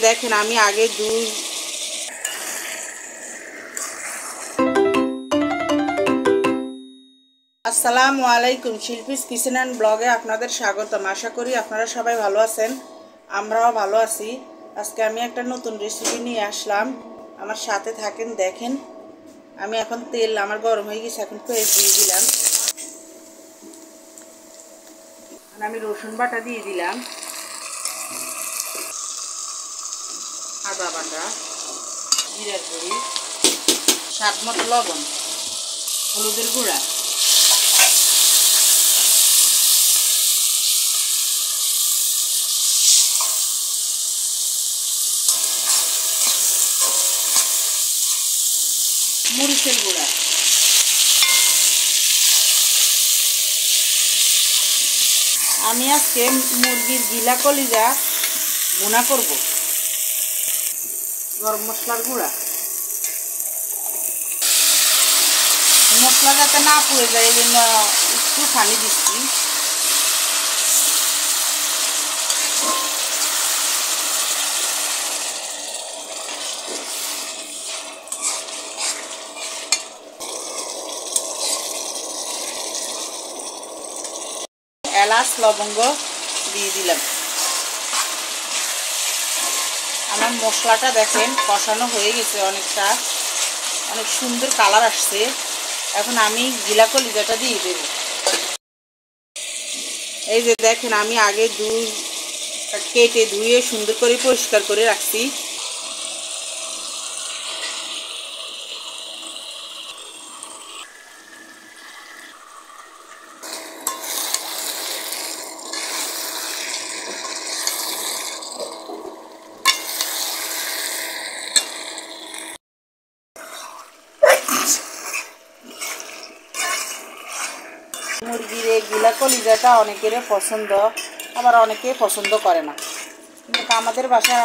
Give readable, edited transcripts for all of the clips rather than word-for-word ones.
দেখেন আমি আগে দুধ আসসালামু আলাইকুম, শিল্পীস কিচেন অ্যান্ড ব্লগে আপনাদের স্বাগতম। আশা করি আপনারা সবাই ভালো আছেন, আমরাও ভালো আছি। আজকে আমি একটা নতুন রেসিপি নিয়ে আসলাম, আমার সাথে থাকেন। দেখেন আমি এখন তেল আমার গরম হয়ে গেছে, এখন পেঁয়াজ দিয়ে দিলাম, আমি রসুন বাটা দিয়ে দিলাম, আদা বাটা, জিরার গুঁড়ি, স্বাদ মতো লবণ, হলুদের গুঁড়া, মরিচের গুঁড়া, আমি আজকে মুরগির গিলা কলিজা ভুনা করব। গরম মশলার গুঁড়া, মশলা যাতে না পুড়ে যায় এই জন্য একটু পানি দিচ্ছি। এলাচ লবঙ্গ দিয়ে দিলাম। আমার মশলাটা দেখেন কষানো হয়ে গেছে, অনেক সুন্দর কালার আসছে। এখন আমি গিলা কলিজাটা দিয়ে দেব। এই যে দেখেন আমি আগে দুধ কেটে ধুয়ে সুন্দর করে পরিষ্কার করে রাখছি। মুরগির এই গিলা কলিজাটা অনেকের পছন্দ, আবার অনেকে পছন্দ করে না, কিন্তু আমাদের বাসায়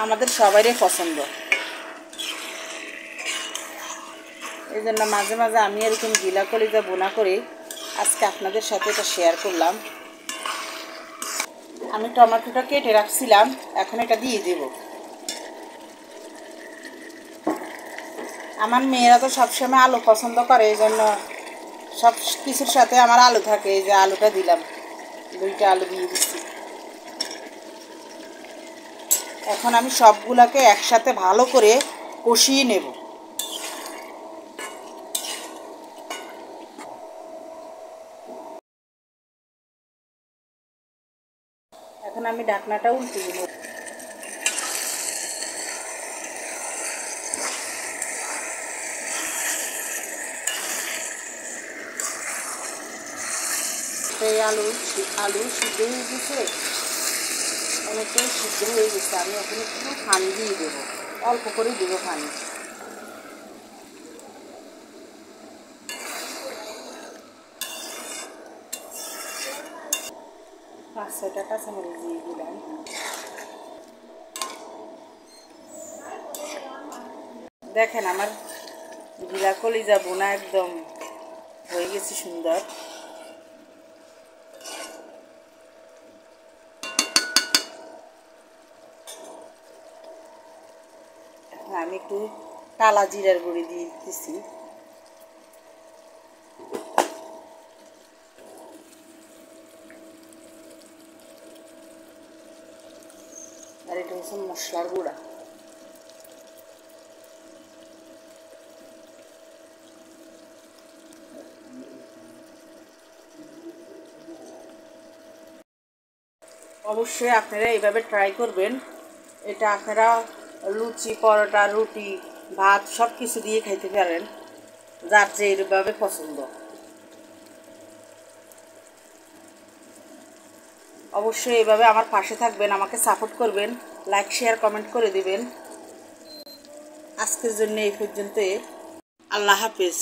আমাদের সবারই পছন্দ। এই জন্য মাঝে মাঝে আমি এরকম গিলা কলিজা বোনা করে আজকে আপনাদের সাথে এটা শেয়ার করলাম। আমি টমেটোটা কেটে রাখছিলাম, এখন এটা দিয়ে দেব। আমার মেয়েরা তো সবসময় আলু পছন্দ করে, এই জন্য সব কিছুর সাথে আমার আলু থাকে। এই যে আলুটা দিলাম, 2টা আলু দিয়ে দিচ্ছি। এখন আমি সবগুলাকে একসাথে ভালো করে কষিয়ে নেব। এখন আমি ঢাকনাটা উল্টে দেব। এই আলু সিদ্ধ হয়ে গেছে, অনেকটাই সিদ্ধ হয়ে গেছে। আমি এখন একটু পানি দিয়ে দেবো, অল্প করে দেবো পানি। 5-6টা কাঁচামরিচ দিয়ে দিলাম। দেখেন আমার গিলা কলিজা বোনা একদম হয়ে গেছে সুন্দর। আমি একটু কালা জিরার গুঁড়ি দিয়ে দিতেছি। আর এটা হচ্ছে মশলার গুঁড়া। অবশ্যই আপনারা এইভাবে ট্রাই করবেন। এটা আপনারা লুচি, পরোটা, রুটি, ভাত সব কিছু দিয়ে খাইতে পারেন, যার যে এইভাবে পছন্দ। অবশ্যই এইভাবে আমার পাশে থাকবেন, আমাকে সাপোর্ট করবেন, লাইক শেয়ার কমেন্ট করে দিবেন। আজকের জন্য এই পর্যন্তই। আল্লাহ হাফেজ।